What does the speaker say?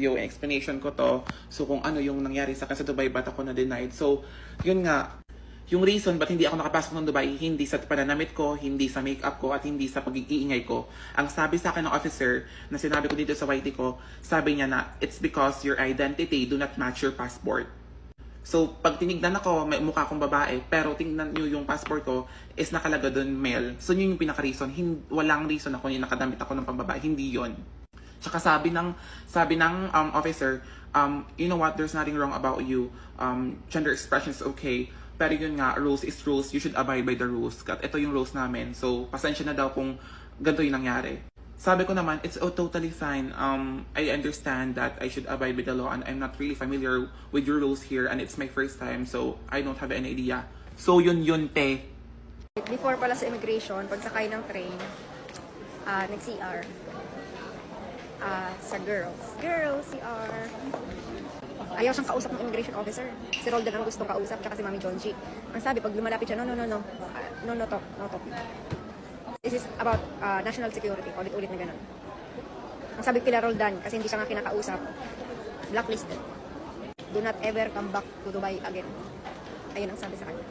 video and explanation ko to. So kung ano yung nangyari sa akin sa Dubai, ba't ako na-denied. So yun nga, yung reason ba't hindi ako nakapasok ng Dubai, hindi sa pananamit ko, hindi sa makeup ko, at hindi sa pag-iingay ko. Ang sabi sa akin ng officer, na sinabi ko dito sa YT ko, sabi niya na, it's because your identity do not match your passport. So, pag tinignan ako, may mukha akong babae, pero tingnan nyo yung passport ko, is nakalaga doon male. So, yun yung pinaka-reason. Walang reason ako yung nakadamit ako ng pambabae. Hindi yon. Tsaka sabi ng officer, you know what, there's nothing wrong about you. Gender expression is okay. Pero yun nga, rules is rules. You should abide by the rules. At ito yung rules namin. So, pasensya na daw kung ganito yung nangyari. Sabi ko naman, it's totally fine. I understand that I should abide by the law and I'm not really familiar with your rules here and it's my first time. So, I don't have any idea. So, yun, te. Before pala sa immigration, pagsakay ng train, nag-CR. Sa girls. Girls, CR. Ayaw siyang kausap ng immigration officer. Si Roldan ang gustong kausap, tsaka si Mami Jonji. Ang sabi, pag lumalapit siya, no talk. This is about national security. Ulit-ulit na ganun. Ang sabi kila Roldan, kasi hindi siya nga kinakausap, blacklisted. Do not ever come back to Dubai again. Ayun ang sabi sa kanya.